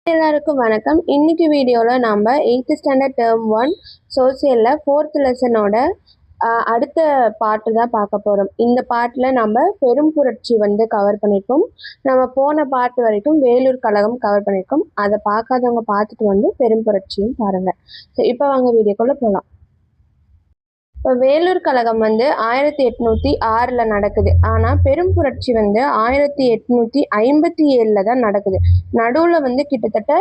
எல்லாருக்கும் வணக்கம். இன்னைக்கு வீடியோவில் நம்ம 8th ஸ்டாண்டர்ட் டேர்ம் 1 சோசியலில் 4th லெசனோட அடுத்த பாட்டு தான் பார்க்க போகிறோம். இந்த பாட்டில் நம்ம பெரும் புரட்சி கவர் பண்ணியிருக்கோம். நம்ம போன பாட்டு வரைக்கும் வேலூர் கழகம் கவர் பண்ணியிருக்கோம். அதை பார்க்காதவங்க பார்த்துட்டு பெரும் புரட்சியும் பாருங்கள். ஸோ இப்போ வாங்க வீடியோக்குள்ளே போகலாம். இப்போ வேலூர் கழகம் 1806 நடக்குது. ஆனால் பெரும் புரட்சி 1857 தான் நடக்குது. நடுவில் கிட்டத்தட்ட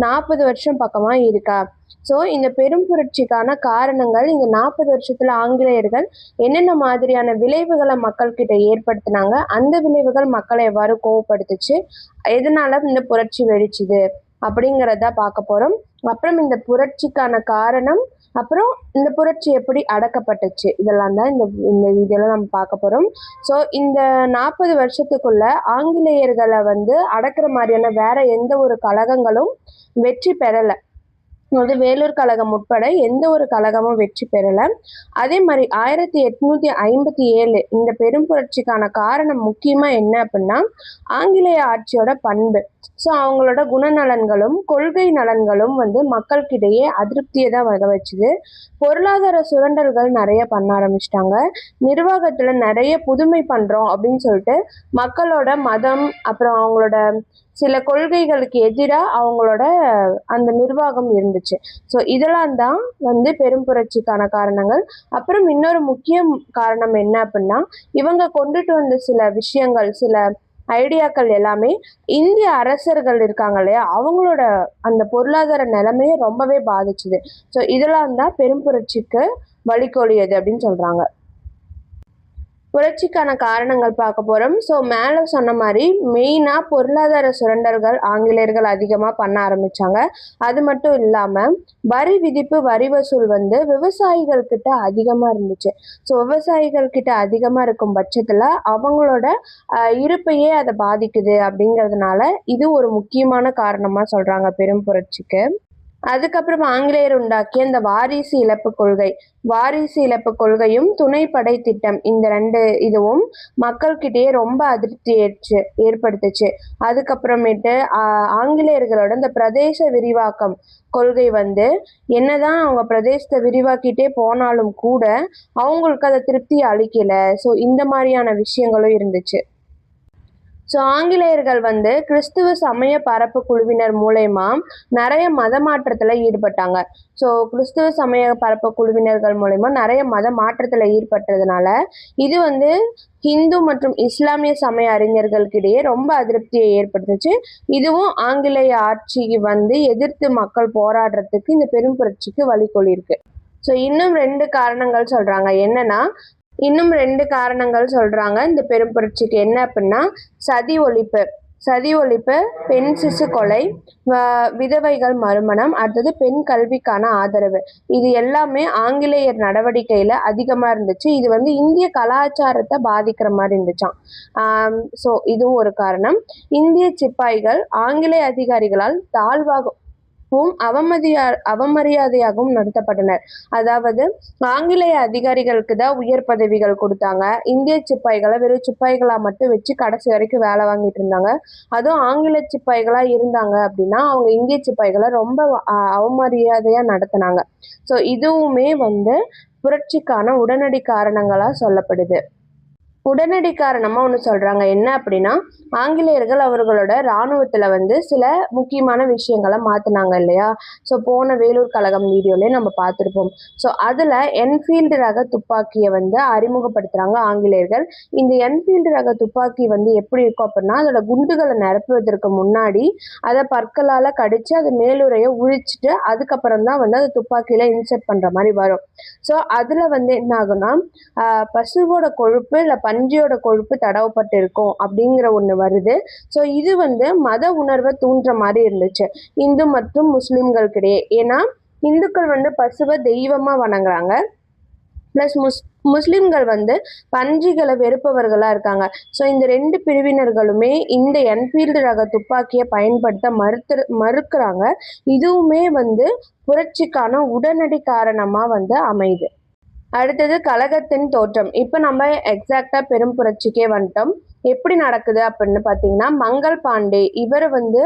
40 வருஷம் பக்கமாக இருக்கா. ஸோ இந்த பெரும் புரட்சிக்கான காரணங்கள், இந்த 40 வருஷத்துல ஆங்கிலேயர்கள் என்னென்ன மாதிரியான விளைவுகளை மக்கள்கிட்ட ஏற்படுத்தினாங்க, அந்த விளைவுகள் மக்களை எவ்வாறு கோவப்படுத்துச்சு, எதனால இந்த புரட்சி வெடிச்சுது அப்படிங்கிறத பார்க்க போறோம். அப்புறம் இந்த புரட்சிக்கான காரணம், அப்புறம் இந்த புரட்சி எப்படி அடக்கப்பட்டுச்சு, இதெல்லாம் தான் இந்த வீடியோல நம்ம பார்க்க போறோம். ஸோ இந்த 40 வருஷத்துக்குள்ள ஆங்கிலேயர்களை அடக்குற மாதிரியான வேற எந்த ஒரு கழகங்களும் வெற்றி பெறலை. வேலூர் கழகம் உட்பட எந்த ஒரு கழகமும் வெற்றி பெறலை. அதே மாதிரி 1857 இந்த பெரும் புரட்சிக்கான காரணம் முக்கியமா என்ன அப்படின்னா ஆங்கிலேய ஆட்சியோட பண்பு. ஸோ அவங்களோட குணநலன்களும் கொள்கை நலன்களும் மக்களுக்கிடையே அதிருப்தியை தான் வர வச்சுது. பொருளாதார சுரண்டல்கள் நிறைய பண்ண ஆரம்பிச்சிட்டாங்க. நிர்வாகத்துல நிறைய புதுமை பண்றோம் அப்படின்னு சொல்லிட்டு மக்களோட மதம் அப்புறம் அவங்களோட சில கொள்கைகளுக்கு எதிராக அவங்களோட அந்த நிர்வாகம் இருந்துச்சு. ஸோ இதெல்லாம் தான் பெரும் புரட்சிக்கான காரணங்கள். அப்புறம் இன்னொரு முக்கிய காரணம் என்ன அப்படின்னா இவங்க கொண்டுட்டு வந்த சில விஷயங்கள், சில ஐடியாக்கள் எல்லாமே இந்திய அரசர்கள் இருக்காங்க இல்லையா, அவங்களோட அந்த பொருளாதார நிலைமையை ரொம்பவே பாதிச்சுது. ஸோ இதெல்லாம் தான் பெரும் புரட்சிக்கு வழிகோலியது அப்படின்னு சொல்றாங்க. புரட்சிக்கான காரணங்கள் பார்க்க போறோம். ஸோ மேலே சொன்ன மாதிரி மெயினாக பொருளாதார சுரண்டல்கள் ஆங்கிலேயர்கள் அதிகமாக பண்ண ஆரம்பிச்சாங்க. அது மட்டும் இல்லாமல் வரி விதிப்பு, வரி வசூல் விவசாயிகள் கிட்ட அதிகமாக இருந்துச்சு. ஸோ விவசாயிகள் கிட்ட அதிகமாக இருக்கும் பட்சத்தில் அவங்களோட இருப்பையே அதை பாதிக்குது. அப்படிங்கிறதுனால இது ஒரு முக்கியமான காரணமாக சொல்றாங்க பெரும் புரட்சிக்கு. அதுக்கப்புறம் ஆங்கிலேயர் உண்டாக்கிய இந்த வாரிசு இழப்பு கொள்கையும் துணைப்படை திட்டம், இந்த 2 இதுவும் மக்கள்கிட்டயே ரொம்ப அதிருப்தி ஏற்படுத்துச்சு. அதுக்கப்புறமேட்டு ஆங்கிலேயர்களோட இந்த பிரதேச விரிவாக்கம் கொள்கை என்னதான் அவங்க பிரதேசத்தை விரிவாக்கிட்டே போனாலும் கூட அவங்களுக்கு அதை திருப்தி அளிக்கல. ஸோ இந்த மாதிரியான விஷயங்களும் இருந்துச்சு. ஸோ ஆங்கிலேயர்கள் கிறிஸ்துவ சமய பரப்பு குழுவினர் மூலயமா நிறைய மத மாற்றத்தில் ஈடுபட்டாங்க. ஸோ கிறிஸ்துவ சமய பரப்பு குழுவினர்கள் மூலயமா நிறைய மத மாற்றத்தில் ஈடுபட்டதுனால இது ஹிந்து மற்றும் இஸ்லாமிய சமய அறிஞர்களுக்கிடையே ரொம்ப அதிருப்தியை ஏற்படுத்துச்சு. இதுவும் ஆங்கிலேய ஆட்சிக்கு எதிர்த்து மக்கள் போராடுறதுக்கு இந்த பெரும் புரட்சிக்கு வழிகோலியிருக்கு. ஸோ இன்னும் 2 காரணங்கள் சொல்றாங்க. என்னன்னா இந்த பெரும் புரட்சிக்கு. என்ன அப்படின்னா சதி ஒழிப்பு, பெண் சிசு கொலை, விதவைகள் மறுமணம், அடுத்தது பெண் கல்விக்கான ஆதரவு, இது எல்லாமே ஆங்கிலேயர் நடவடிக்கையில அதிகமா இருந்துச்சு. இது இந்திய கலாச்சாரத்தை பாதிக்கிற மாதிரி இருந்துச்சாம். ஸோ இதுவும் ஒரு காரணம். இந்திய சிப்பாய்கள் ஆங்கிலேய அதிகாரிகளால் அவமரியாதையாகவும் நடத்தப்பட்டனர். அதாவது ஆங்கிலேய அதிகாரிகளுக்கு தான் உயர் பதவிகள் கொடுத்தாங்க. இந்திய சிப்பாய்களை வெறும் சிப்பாய்களா மட்டும் வச்சு கடைசி வரைக்கும் வேலை வாங்கிட்டு இருந்தாங்க. அதுவும் ஆங்கில சிப்பாய்களா இருந்தாங்க அப்படின்னா அவங்க இந்திய சிப்பாய்களை ரொம்ப அவமரியாதையா நடத்தினாங்க. ஸோ இதுவுமே புரட்சிக்கான உடனடி காரணங்களா சொல்லப்படுது. உடனடி காரணமா ஒன்று சொல்றாங்க. என்ன அப்படின்னா ஆங்கிலேயர்கள் அவர்களோட இராணுவத்துல சில முக்கியமான விஷயங்களை மாத்தினாங்க இல்லையா. ஸோ போன வேலூர் கழகம் வீடியோலயே நம்ம பார்த்துருப்போம். ஸோ அதுல என்ஃபீல்டு ரக துப்பாக்கியை அறிமுகப்படுத்துறாங்க ஆங்கிலேயர்கள். இந்த என்ஃபீல்டு ரக துப்பாக்கி எப்படி இருக்கும் அப்படின்னா அதோட குண்டுகளை நிரப்புவதற்கு முன்னாடி அதை பற்களால கடிச்சு அது மேலுரையை உழிச்சிட்டு அதுக்கப்புறம் தான் அந்த துப்பாக்கியில இன்செர்ட் பண்ற மாதிரி வரும். ஸோ அதுல என்ன ஆகும்னா பசுவோட கொழுப்பு இல்லை பன்றியோட கொழுப்பு தடவப்பட்டு இருக்கும் அப்படிங்கிற ஒண்ணு வருது. ஸோ இது மத உணர்வை தூண்டுற மாதிரி இருந்துச்சு இந்து மற்றும் முஸ்லிம்களுக்கிடையே. ஏன்னா இந்துக்கள் பசுவை தெய்வமா வணங்குறாங்க, பிளஸ் முஸ்லிம்கள் பன்றிகளை வெறுப்பவர்களா இருக்காங்க. ஸோ இந்த 2 பிரிவினர்களுமே இந்த என்ஃபீல்டு ரக துப்பாக்கியை பயன்படுத்த மறுக்கிறாங்க. இதுவுமே புரட்சிக்கான உடனடி காரணமா அமையுது. அடுத்தது கழகத்தின் தோற்றம். இப்போ நம்ம எக்ஸாக்டா பெரும் புரட்சிக்கே வந்துட்டோம். எப்படி நடக்குது அப்படின்னு பார்த்தீங்கன்னா, மங்கள் பாண்டே இவர் வந்து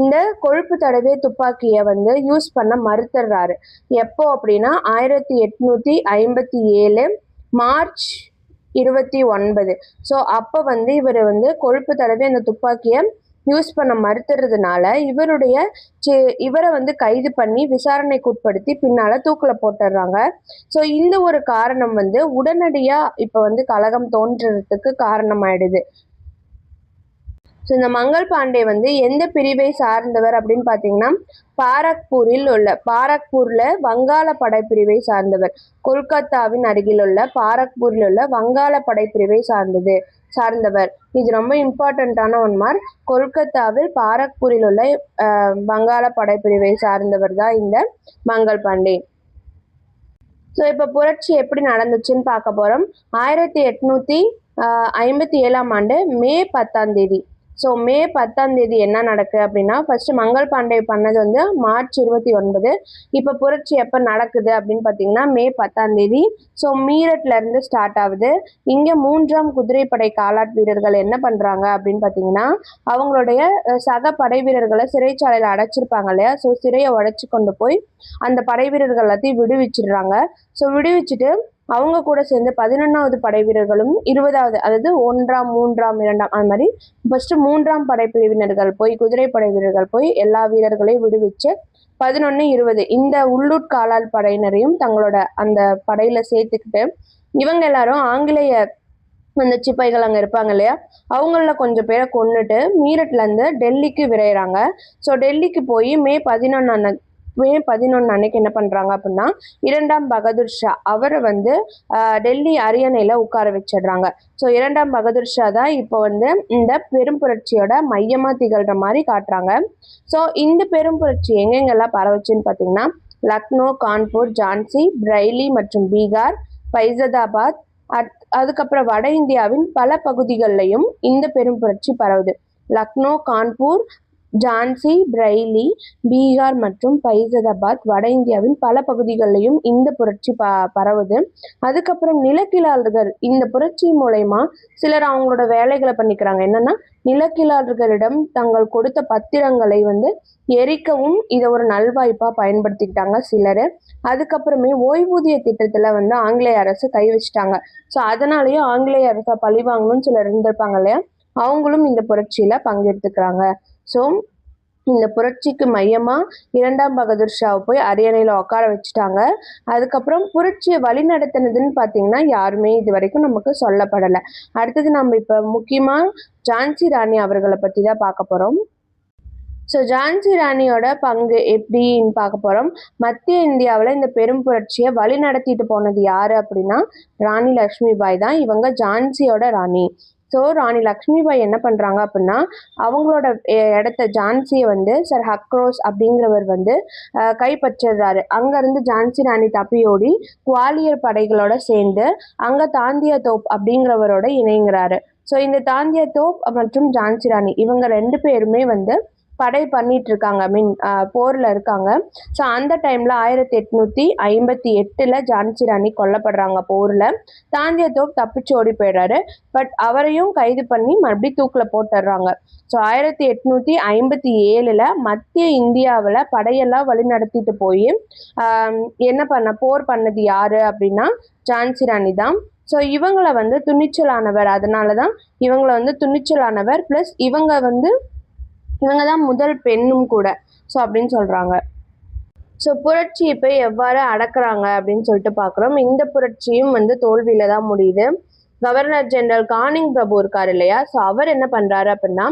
இந்த கொழுப்பு தடவிய துப்பாக்கியை வந்து யூஸ் பண்ண மறுத்துடுறாரு. எப்போ அப்படின்னா 1857 மார்ச் 29. ஸோ அப்போ வந்து இவர் வந்து கொழுப்பு தடவி அந்த துப்பாக்கியை யூஸ் பண்ண மறுத்துறதுனால இவரை வந்து கைது பண்ணி விசாரணைக்கு உட்படுத்தி பின்னால தூக்குல போட்டுடுறாங்க. ஸோ இந்த ஒரு காரணம் வந்து உடனடியா இப்ப வந்து கழகம் தோன்றதுக்கு காரணமாயிடுது. ஸோ இந்த மங்கள் பாண்டே வந்து எந்த பிரிவை சார்ந்தவர் அப்படின்னு பார்த்தீங்கன்னா, பாரக்பூர்ல வங்காள படைப்பிரிவை சார்ந்தவர். கொல்கத்தாவின் அருகில் உள்ள பாரக்பூரில் உள்ள வங்காள படைப்பிரிவை சார்ந்தவர். இது ரொம்ப இம்பார்ட்டண்ட்டான ஒன்மார். கொல்கத்தாவில் பாரக்பூரில் உள்ள வங்காள படைப்பிரிவை சார்ந்தவர் தான் இந்த மங்கள் பாண்டே. ஸோ இப்போ புரட்சி எப்படி நடந்துச்சுன்னு பார்க்க போகிறோம். 1857 ஆண்டு மே 10 ஸோ மே 10 என்ன நடக்குது அப்படின்னா, ஃபர்ஸ்ட் மங்கள் பாண்டே பண்ணது வந்து மார்ச் 29. இப்போ புரட்சி எப்போ நடக்குது அப்படின்னு பார்த்தீங்கன்னா மே 10. ஸோ மீரட்ல இருந்து ஸ்டார்ட் ஆகுது. இங்கே 3ஆம் குதிரைப்படை காலாட் வீரர்கள் என்ன பண்ணுறாங்க அப்படின்னு பார்த்தீங்கன்னா, அவங்களுடைய சக படை வீரர்களை சிறைச்சாலையில் அடைச்சிருப்பாங்க இல்லையா, ஸோ சிறையை உடைச்சு கொண்டு போய் அந்த படை வீரர்கள் எல்லாத்தையும் விடுவிச்சிடுறாங்க. ஸோ விடுவிச்சுட்டு அவங்க கூட சேர்ந்து 11வது படை வீரர்களும் 20வது, அதாவது 1ஆம் 3ஆம் 2ஆம் அது மாதிரி ஃபர்ஸ்ட் 3ஆம் படைப்பிரிவினர்கள் போய் குதிரைப்படை வீரர்கள் போய் எல்லா வீரர்களையும் விடுவிச்சு 11, 20 இந்த உள்ளூர் காலால் படையினரையும் தங்களோட அந்த படையில சேர்த்துக்கிட்டு இவங்க எல்லாரும் ஆங்கிலேய அந்த சிப்பாய்கள் அங்கே இருப்பாங்க இல்லையா, அவங்கள கொஞ்சம் பேரை கொண்டுட்டு மீரட்லேருந்து டெல்லிக்கு விரைகிறாங்க. ஸோ டெல்லிக்கு போய் மே 11 அன்னைக்கு என்ன பண்ணுறாங்க அப்படின்னா, 2ஆம் பகதூர் ஷா அவரை வந்து டெல்லி அரியணையில் உட்கார வச்சிடுறாங்க. ஸோ 2ஆம் பகதூர் ஷா தான் இப்போ வந்து இந்த பெரும் புரட்சியோட மையமாக திகழ்கிற மாதிரி காட்டுறாங்க. ஸோ இந்த பெரும் புரட்சி எங்கெங்கெல்லாம் பரவச்சுன்னு பார்த்தீங்கன்னா, லக்னோ, கான்பூர், ஜான்சி, பிரைலி மற்றும் பீகார், ஃபைசதாபாத், அதுக்கப்புறம் வட இந்தியாவின் பல பகுதிகளிலையும் இந்த பெரும் புரட்சி பரவுது. லக்னோ, கான்பூர், ஜான்சி, பிரைலி, பீகார் மற்றும் ஃபைசதாபாத் வட இந்தியாவின் பல பகுதிகளிலையும் இந்த புரட்சி பரவுது. அதுக்கப்புறம் நிலக்கிழார்கள் இந்த புரட்சி மூலயமா சிலர் அவங்களோட வேலைகளை பண்ணிக்கிறாங்க. என்னன்னா, நிலக்கிழார்களிடம் தங்கள் கொடுத்த பத்திரங்களை வந்து எரிக்கவும் இதை ஒரு நல்வாய்ப்பா பயன்படுத்திக்கிட்டாங்க சிலர். அதுக்கப்புறமே ஓய்வூதிய திட்டத்துல வந்து ஆங்கிலேய அரசு கை வச்சுட்டாங்க. ஸோ அதனாலேயும் ஆங்கிலேய அரசை பழி வாங்கணும்னு சிலர் இருந்திருப்பாங்க இல்லையா, அவங்களும் இந்த புரட்சியில பங்கெடுத்துக்கிறாங்க. ஸோ இந்த புரட்சிக்கு மையமா 2ஆம் பகதூர் ஷாவை போய் அரியணையில் உட்கார வச்சுட்டாங்க. அதுக்கப்புறம் புரட்சியை வழி நடத்தினதுன்னு பார்த்தீங்கன்னா யாருமே இது வரைக்கும் நமக்கு சொல்லப்படலை. அடுத்தது நம்ம இப்போ முக்கியமாக ஜான்சி ராணி அவர்களை பற்றி தான் பார்க்க போகிறோம். ஸோ ஜான்சி ராணியோட பங்கு எப்படின்னு பார்க்க போகிறோம். மத்திய இந்தியாவில் இந்த பெரும் புரட்சியை வழி நடத்திட்டு போனது யார் அப்படின்னா ராணி லக்ஷ்மிபாய் தான். இவங்க ஜான்சியோட ராணி. ஸோ ராணி லக்ஷ்மிபாய் என்ன பண்ணுறாங்க அப்படின்னா, அவங்களோட இடத்த ஜான்சியை வந்து சர் ஹக்ரோஸ் அப்படிங்கிறவர் வந்து கைப்பற்றுறாரு. அங்கேருந்து ஜான்சி ராணி தப்பியோடி குவாலியர் படைகளோட சேர்ந்து அங்கே தாந்தியா தோப் அப்படிங்கிறவரோட இணைங்கிறாரு. ஸோ இந்த தாந்தியா தோப் மற்றும் ஜான்சி ராணி இவங்க 2 பேருமே வந்து படை பண்ணிட்டு இருக்காங்க, போர்ல இருக்காங்க. ஸோ அந்த டைம்ல 1858 ஜான்சி ராணி கொல்லப்படுறாங்க போர்ல. தாந்தியா தோப் தப்பிச்சு ஓடி போயிடுறாரு. பட் அவரையும் கைது பண்ணி மறுபடியும் தூக்குல போட்டுடுறாங்க. ஸோ 1857 மத்திய இந்தியாவில் படையெல்லாம் வழி நடத்திட்டு போய் போர் பண்ணது யாரு அப்படின்னா ஜான்சி ராணி தான். ஸோ இவங்களை வந்து துணிச்சலானவர், அதனால தான் இவங்களை வந்து துணிச்சலானவர் ப்ளஸ் இவங்க தான் முதல் பெண்ணும் கூட. ஸோ அப்படின்னு சொல்கிறாங்க. ஸோ புரட்சி இப்போ எவ்வாறு அடக்குறாங்க அப்படின்னு சொல்லிட்டு பார்க்குறோம். இந்த புரட்சியும் வந்து தோல்வியில தான் முடியுது. கவர்னர் ஜெனரல் கானிங் பிரபு இருக்கார் இல்லையா, ஸோ அவர் என்ன பண்ணுறாரு அப்படின்னா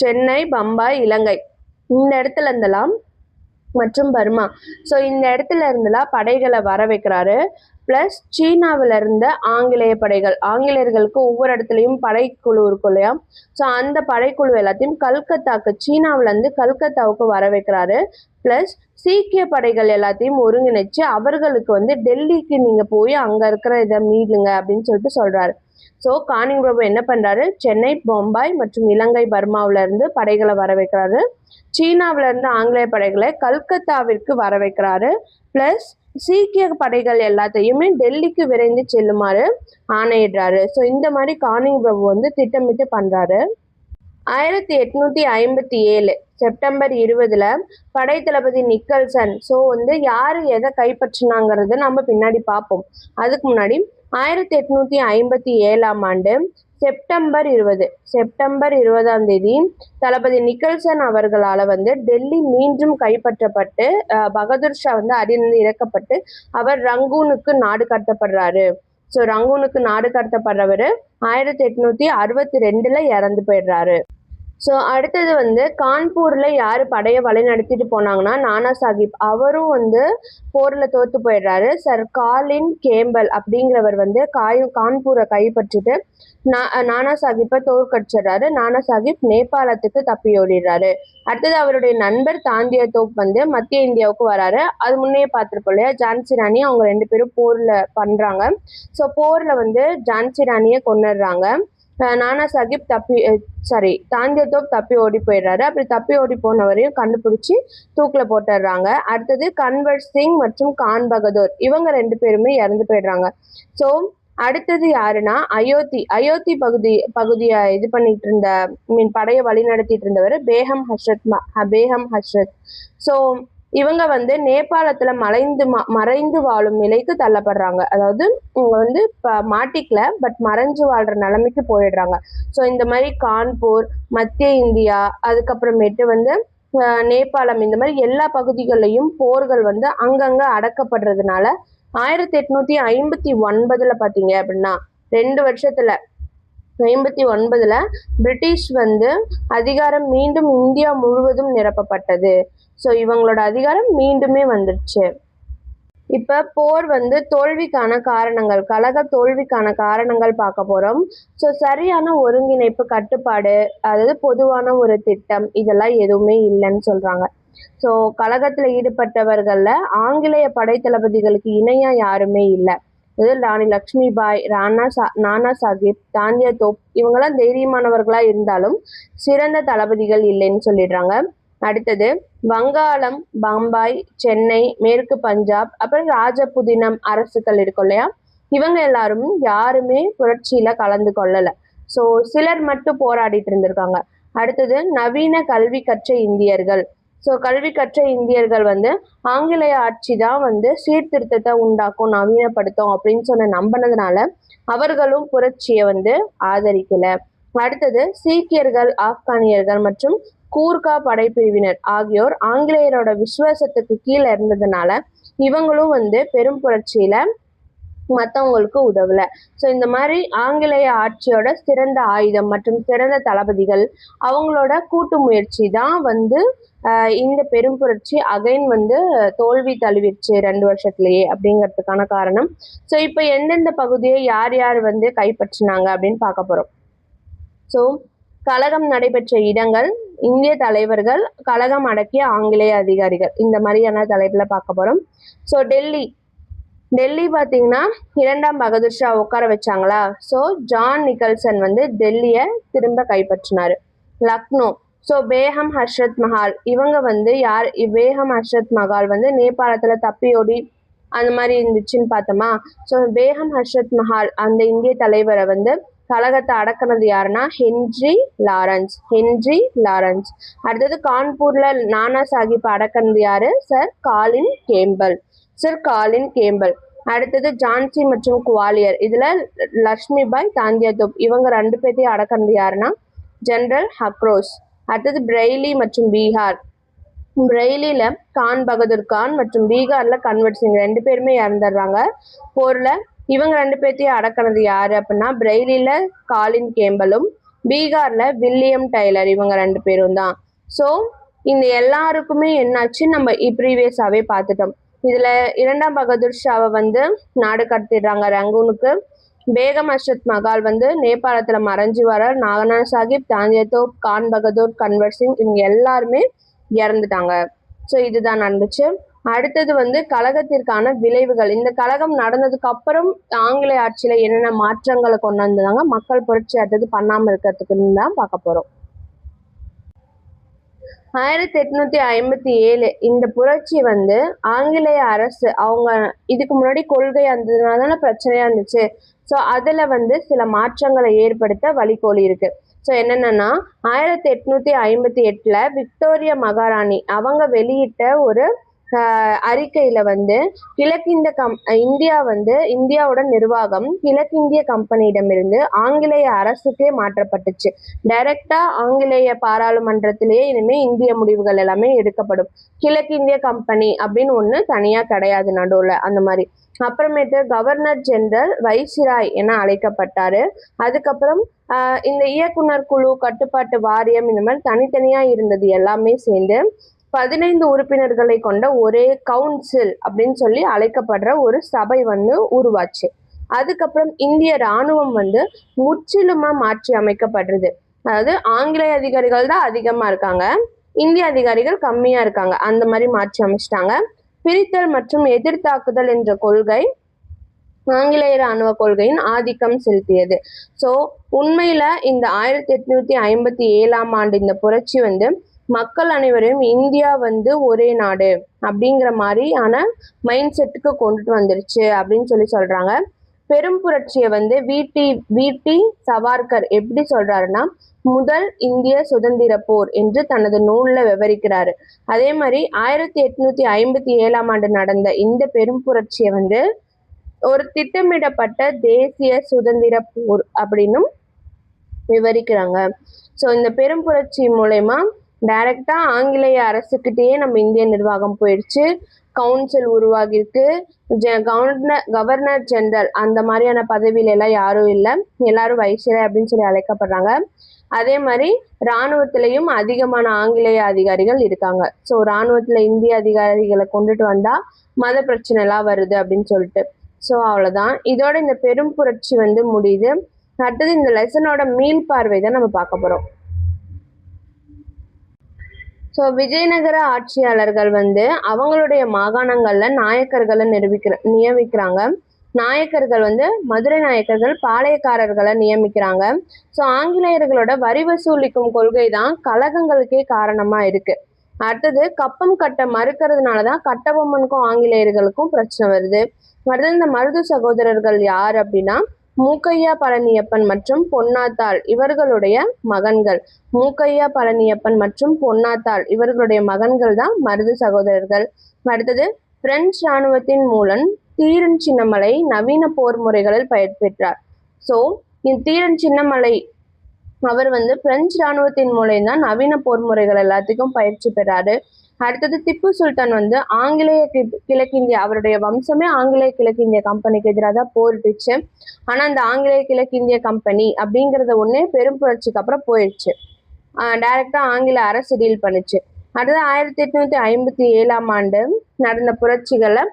சென்னை, பம்பாய், இலங்கை இந்த இடத்துல இருந்தெல்லாம் மற்றும் பர்மா, ஸோ இந்த இடத்துல இருந்தெல்லாம் படைகளை வர வைக்கிறாரு. ப்ளஸ் சீனாவில் இருந்த ஆங்கிலேய படைகள், ஆங்கிலேயர்களுக்கு ஒவ்வொரு இடத்துலையும் படைக்குழு இருக்கும் இல்லையா, ஸோ அந்த படைக்குழு எல்லாத்தையும் சீனாவிலேருந்து கல்கத்தாவுக்கு வர வைக்கிறாரு. ப்ளஸ் சீக்கிய படைகள் எல்லாத்தையும் ஒருங்கிணைச்சு அவர்களுக்கு வந்து டெல்லிக்கு நீங்கள் போய் அங்கே இருக்கிற இதை மீளுங்க அப்படின்னு சொல்லிட்டு சொல்கிறாரு. ஸோ கானிங் பிரபு என்ன பண்ணுறாரு, சென்னை, பம்பாய் மற்றும் இலங்கை, பர்மாவில இருந்து படைகளை வர வைக்கிறாரு. சீனாவில இருந்து ஆங்கிலேய படைகளை கல்கத்தாவிற்கு வர வைக்கிறாரு. ப்ளஸ் சீக்கிய படைகள் எல்லாத்தையுமே டெல்லிக்கு விரைந்து செல்லுமாறு ஆணையிடுறாரு. ஸோ இந்த மாதிரி கானிங் பிரபு வந்து திட்டமிட்டு பண்றாரு. 1857 செப்டம்பர் 20 படை தளபதி நிக்கல்சன் ஸோ வந்து யாரு எதை கைப்பற்றினாங்கிறத நம்ம பின்னாடி பார்ப்போம். அதுக்கு முன்னாடி 1857 செப்டம்பர் 20ஆம் தேதி தளபதி நிக்கல்சன் அவர்களால் வந்து டெல்லி மீண்டும் கைப்பற்றப்பட்டு பகதூர் ஷா வந்து அடியிலிருந்து இறக்கப்பட்டு அவர் ரங்கூனுக்கு நாடு கடத்தப்படுறாரு. ஸோ ரங்கூனுக்கு நாடு கடத்தப்படுறவர் 1862 இறந்து போயிடுறாரு. ஸோ அடுத்தது வந்து கான்பூரில் யார் படையை வழி நடத்திட்டு போனாங்கன்னா நானா சாஹிப். அவரும் வந்து போரில் தோற்று போயிடுறாரு. சர் காலின் கேம்பல் அப்படிங்கிறவர் வந்து கான்பூரை கைப்பற்றிட்டு நானா சாஹிப்பை தோற்கடிச்சிடுறாரு. நானா சாஹிப் நேபாளத்துக்கு தப்பி ஓடிடுறாரு. அடுத்தது அவருடைய நண்பர் தாந்தியா தோப் வந்து மத்திய இந்தியாவுக்கு வராரு. அது முன்னே பார்த்துருப்போம் இல்லையா, ஜான்சி ராணி அவங்க 2 பேரும் போரில் பண்ணுறாங்க. ஸோ போரில் வந்து ஜான்சி ராணியை கொன்னுடுறாங்க. நானா சாஹிப் தாந்தியா தோப் தப்பி ஓடி போயிடுறாரு. அப்படி தப்பி ஓடி போனவரையும் கண்டுபிடிச்சி தூக்கில் போட்டுடுறாங்க. அடுத்தது கன்வர் சிங் மற்றும் கான் பகதூர் இவங்க 2 பேருமே இறந்து போயிடுறாங்க. ஸோ அடுத்தது யாருன்னா அயோத்தி பகுதியை இது பண்ணிட்டு இருந்த படையை வழி நடத்திட்டு இருந்தவர் பேகம் ஹஸ்ரத். ஸோ இவங்க வந்து நேபாளத்துல மறைந்து வாழும் நிலைக்கு தள்ளப்படுறாங்க. அதாவது இவங்க வந்து மாட்டிக்கல, பட் மறைஞ்சு வாழ்ற நிலைமைக்கு போயிடுறாங்க. ஸோ இந்த மாதிரி கான்பூர், மத்திய இந்தியா, அதுக்கப்புறமேட்டு வந்து நேபாளம், இந்த மாதிரி எல்லா பகுதிகளிலையும் போர்கள் வந்து அங்கங்க அடக்கப்படுறதுனால 1859 பார்த்தீங்க அப்படின்னா 2 வருஷத்துல 59 பிரிட்டிஷ் வந்து அதிகாரம் மீண்டும் இந்தியா முழுவதும் நிரப்பப்பட்டது. ஸோ இவங்களோட அதிகாரம் மீண்டுமே வந்துருச்சு. இப்ப போர் வந்து தோல்விக்கான காரணங்கள், கழக தோல்விக்கான காரணங்கள் பார்க்க போறோம். ஸோ சரியான ஒருங்கிணைப்பு, கட்டுப்பாடு, அதாவது பொதுவான ஒரு திட்டம், இதெல்லாம் எதுவுமே இல்லைன்னு சொல்றாங்க. ஸோ கழகத்துல ஈடுபட்டவர்கள்ல ஆங்கிலேய படை தளபதிகளுக்கு இணையா யாருமே இல்லை. அதாவது ராணி லக்ஷ்மி பாய், நானா சாஹிப், தாந்தியா தோப் இவங்கெல்லாம் தைரியமானவர்களா இருந்தாலும் சிறந்த தளபதிகள் இல்லைன்னு சொல்லிடுறாங்க. அடுத்தது வங்காளம், பம்பாய், சென்னை, மேற்கு பஞ்சாப், அப்புறம் ராஜபுதினம் அரசுகள் இருக்கும் இல்லையா, இவங்க எல்லாரும் யாருமே புரட்சியில கலந்து கொள்ளல. ஸோ சிலர் மட்டும் போராடிட்டு இருந்திருக்காங்க. அடுத்தது நவீன கல்வி கற்ற இந்தியர்கள். ஸோ கல்வி கற்ற இந்தியர்கள் வந்து ஆங்கிலேய ஆட்சி தான் வந்து சீர்திருத்தத்தை உண்டாக்கும், நவீனப்படுத்தும் அப்படின்னு சொன்ன நம்பினதுனால அவர்களும் புரட்சியை வந்து ஆதரிக்கல. அடுத்தது சீக்கியர்கள், ஆப்கானியர்கள் மற்றும் கூர்கா படைப்பிரிவினர் ஆகியோர் ஆங்கிலேயரோட விசுவாசத்துக்கு கீழே இருந்ததுனால இவங்களும் வந்து பெரும் புரட்சியில மற்றவங்களுக்கு உதவல. ஸோ இந்த மாதிரி ஆங்கிலேய ஆட்சியோட சிறந்த ஆயுதம் மற்றும் சிறந்த தளபதிகள் அவங்களோட கூட்டு முயற்சி தான் வந்து இந்த பெரும் புரட்சி அகைன் வந்து தோல்வி தழுவிடுச்சு 2 வருஷத்துலயே அப்படிங்கிறதுக்கான காரணம். ஸோ இப்போ எந்தெந்த பகுதியை யார் யார் வந்து கைப்பற்றினாங்க அப்படின்னு பார்க்க போறோம். ஸோ கழகம் நடைபெற்ற இடங்கள், இந்திய தலைவர்கள், கழகம் அடக்கிய ஆங்கிலேய அதிகாரிகள், இந்த மாதிரியான தலைப்புல பார்க்க போறோம். ஸோ டெல்லி பார்த்தீங்கன்னா 2ஆம் பகதூர் ஷா உட்கார வச்சாங்களா. ஸோ ஜான் நிக்கல்சன் வந்து டெல்லியை திரும்ப கைப்பற்றினாரு. லக்னோ, ஸோ பேகம் ஹஸ்ரத் மஹால் இவங்க வந்து பேகம் ஹஸ்ரத் மஹால் வந்து நேபாளத்துல தப்பியோடி அந்த மாதிரி இருந்துச்சுன்னு பார்த்தோமா. ஸோ பேகம் ஹஸ்ரத் மஹால் அந்த இந்திய தலைவரை வந்து கழகத்தை அடக்கினது யாருன்னா ஹென்றி லாரன்ஸ். அடுத்தது கான்பூர்ல நானா சாஹிப் அடக்கினது யாரு? சர் காலின் கேம்பல். அடுத்தது ஜான்சி மற்றும் குவாலியர், இதுல லக்ஷ்மிபாய், தாந்தியா தோப் இவங்க 2 பேர்த்தையும் அடக்கினது யாருன்னா ஜெனரல் ஹக்ரோஸ். அடுத்தது பிரெய்லி மற்றும் பீகார். பிரெய்லியில கான் பகதூர் கான் மற்றும் பீகார்ல கன்வர் சிங் 2 பேருமே இறந்துடுறாங்க போர்ல. இவங்க 2 பேர்த்தையும் அடக்கினது யாரு அப்படின்னா பிரெய்லியில காலின் கேம்பலும், பீகார்ல வில்லியம் டைலர் இவங்க 2 பேரும் தான். ஸோ இந்த எல்லாருக்குமே என்னாச்சு நம்ம ப்ரீவியஸாவே பார்த்துட்டோம். இதுல 2ஆம் பகதூர் ஷாவை வந்து நாடு கடத்திடுறாங்க ரங்கூனுக்கு. பேகம் ஹஸ்ரத் மஹால் வந்து நேபாளத்துல மறைஞ்சு வர நானா சாஹிப், தாந்தியா தோப், கான் பகதூர், கன்வர் சிங் இவங்க எல்லாருமே இறந்துட்டாங்க. ஸோ இதுதான் நடந்துச்சு. அடுத்தது வந்து கழகத்திற்கான விளைவுகள். இந்த கழகம் நடந்ததுக்கு அப்புறம் ஆங்கிலேய ஆட்சியில என்னென்ன மாற்றங்களை கொண்டு வந்தாங்க, மக்கள் புரட்சி அடுத்தது பண்ணாம இருக்கிறதுக்குன்னு தான் பார்க்க போறோம். 1857 இந்த புரட்சி வந்து ஆங்கிலேய அரசு அவங்க இதுக்கு முன்னாடி கொள்கை இருந்ததுனால பிரச்சனையா இருந்துச்சு. ஸோ அதில் வந்து சில மாற்றங்களை ஏற்படுத்த வழிகோலி இருக்கு. ஸோ என்னென்னா 1858 விக்டோரியா மகாராணி அவங்க வெளியிட்ட ஒரு அறிக்கையில வந்து இந்தியா வந்து இந்தியாவோட நிர்வாகம் கிழக்கிந்திய கம்பெனியிடமிருந்து ஆங்கிலேய அரசுக்கே மாற்றப்பட்டுச்சு. டைரக்டா ஆங்கிலேய பாராளுமன்றத்திலேயே இனிமே இந்திய முடிவுகள் எல்லாமே எடுக்கப்படும். கிழக்கிந்திய கம்பெனி அப்படின்னு ஒண்ணு தனியா கிடையாது நடுவுல அந்த மாதிரி. அப்புறமேட்டு கவர்னர் ஜெனரல் வைசிராய் என அழைக்கப்பட்டாரு. அதுக்கப்புறம் இந்த இயக்குனர் குழு, கட்டுப்பாட்டு வாரியம், இந்த மாதிரி தனித்தனியா இருந்தது எல்லாமே சேர்ந்து 15 உறுப்பினர்களை கொண்ட ஒரே கவுன்சில் அப்படின்னு சொல்லி அழைக்கப்படுற ஒரு சபை வந்து உருவாச்சு. அதுக்கப்புறம் இந்திய ராணுவம் வந்து முற்றிலுமா மாற்றி அமைக்கப்படுறது. அதாவது ஆங்கிலேய அதிகாரிகள் தான் அதிகமா இருக்காங்க, இந்திய அதிகாரிகள் கம்மியா இருக்காங்க, அந்த மாதிரி மாற்றி அமைச்சிட்டாங்க. பிரித்தல் மற்றும் எதிர்த்தாக்குதல் என்ற கொள்கை ஆங்கிலேய ராணுவ கொள்கையின் ஆதிக்கம் செலுத்தியது. ஸோ உண்மையில இந்த 1857 இந்த புரட்சி வந்து மக்கள் அனைவரையும் இந்தியா வந்து ஒரே நாடு அப்படிங்கிற மாதிரியான மைண்ட் செட்டுக்கு கொண்டுட்டு வந்துருச்சு அப்படின்னு சொல்லி சொல்றாங்க. பெரும் புரட்சியை வந்து வி.டி. சவார்கர் எப்படி சொல்றாருன்னா முதல் இந்திய சுதந்திர போர் என்று தனது நூல்ல விவரிக்கிறாரு. அதே மாதிரி 1857 நடந்த இந்த பெரும் புரட்சியை வந்து ஒரு திட்டமிடப்பட்ட தேசிய சுதந்திர போர் அப்படின்னும் விவரிக்கிறாங்க. ஸோ இந்த பெரும் புரட்சி மூலயமா டைரக்டா ஆங்கிலேய அரசுக்கிட்டேயே நம்ம இந்திய நிர்வாகம் போயிடுச்சு. கவுன்சில் உருவாகிருக்கு. கவர்னர் ஜெனரல் அந்த மாதிரியான பதவியில எல்லாம் யாரும் இல்லை, எல்லாரும் வைஸ்ராய் அப்படின்னு சொல்லி அழைக்கப்படுறாங்க. அதே மாதிரி இராணுவத்திலையும் அதிகமான ஆங்கிலேய அதிகாரிகள் இருக்காங்க. ஸோ இராணுவத்துல இந்திய அதிகாரிகளை கொண்டுட்டு வந்தா மத பிரச்சனை எல்லாம் வருது அப்படின்னு சொல்லிட்டு. ஸோ அவ்வளோதான், இதோட இந்த பெரும் புரட்சி வந்து முடியுது. அடுத்தது இந்த லெசனோட மீள்பார்வை தான் நம்ம பார்க்க போறோம். ஸோ விஜயநகர ஆட்சியாளர்கள் வந்து அவங்களுடைய மாகாணங்கள்ல நாயக்கர்களை நியமிக்கிறாங்க. நாயக்கர்கள் வந்து மதுரை நாயக்கர்கள் பாளையக்காரர்களை நியமிக்கிறாங்க. ஸோ ஆங்கிலேயர்களோட வரி வசூலிக்கும் கொள்கை தான் கலகங்களுக்கே காரணமா இருக்கு. அடுத்தது கப்பம் கட்ட மறுக்கிறதுனாலதான் கட்டபொம்மனுக்கும் ஆங்கிலேயர்களுக்கும் பிரச்சனை வருது. அடுத்தது இந்த மருது சகோதரர்கள் யார் அப்படின்னா மூக்கையா பழனியப்பன் மற்றும் பொன்னாத்தாள் இவர்களுடைய மகன்கள். மூக்கையா பழனியப்பன் மற்றும் பொன்னாத்தாள் இவர்களுடைய மகன்கள் தான் மருது சகோதரர்கள். அடுத்தது பிரெஞ்சு இராணுவத்தின் மூலம் தீரன் சின்னமலை நவீன போர் முறைகளில் பயிற்சி பெற்றார். ஸோ தீரன் சின்னமலை அவர் வந்து பிரெஞ்சு இராணுவத்தின் மூலம் தான் நவீன போர் முறைகள் எல்லாத்துக்கும் பயிற்சி பெறாரு. அடுத்தது திப்பு சுல்தான் வந்து ஆங்கிலேய கிழக்கிந்திய அவருடைய வம்சமே ஆங்கிலேய கிழக்கிந்திய கம்பெனிக்கு எதிராக தான் போரிட்டுச்சு. ஆனா அந்த ஆங்கிலேய கிழக்கிந்திய கம்பெனி அப்படிங்கறத ஒண்ணே பெரும் புரட்சிக்கு அப்புறம் போயிடுச்சு. டைரக்டா ஆங்கில அரசு டீல் பண்ணுச்சு. அடுத்து 1857 நடந்த புரட்சிகளை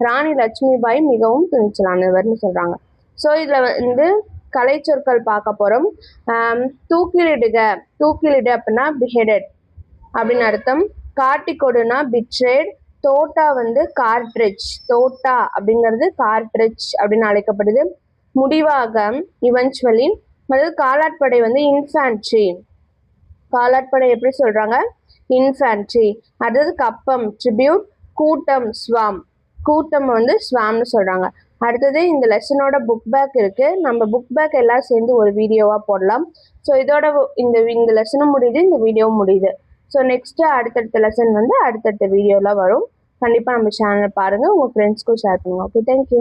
ராணி லட்சுமிபாய் மிகவும் துணிச்சலானவர்னு சொல்றாங்க. ஸோ இதுல வந்து கலை சொற்கள் பார்க்க போறோம். தூக்கிலிடு அப்படின்னா பிஹெடட் அப்படின்னு அர்த்தம். காட்டி கொடுனா பிட்ரேட். தோட்டா வந்து கார்ட்ரிட்ஜ். தோட்டா அப்படிங்கிறது கார்ட்ரிட்ஜ் அப்படின்னு அழைக்கப்படுது. முடிவாக இவென்ச்சுவலி. அதாவது காலாட்படை வந்து இன்ஃபேன்ட்ரி. காலாட்படை எப்படி சொல்றாங்க? இன்ஃபேன்ட்ரி. அடுத்தது கப்பம் ட்ரிபியூட். கூட்டம் ஸ்வாம். கூட்டம் வந்து ஸ்வாம்னு சொல்றாங்க. அடுத்தது இந்த லெசனோட புக் பேக் இருக்கு. நம்ம புக் பேக் எல்லாம் சேர்ந்து ஒரு வீடியோவா போடலாம். ஸோ இதோட இந்த லெசனும் முடியுது, இந்த வீடியோவும் முடியுது. ஸோ நெக்ஸ்ட் அடுத்தடுத்த லெசன் வந்து அடுத்தடுத்த வீடியோலாம் வரும். கண்டிப்பாக நம்ம சேனலை பாருங்கள், உங்கள் ஃப்ரெண்ட்ஸ்க்கும் ஷேர் பண்ணுங்க. Okay, thank you.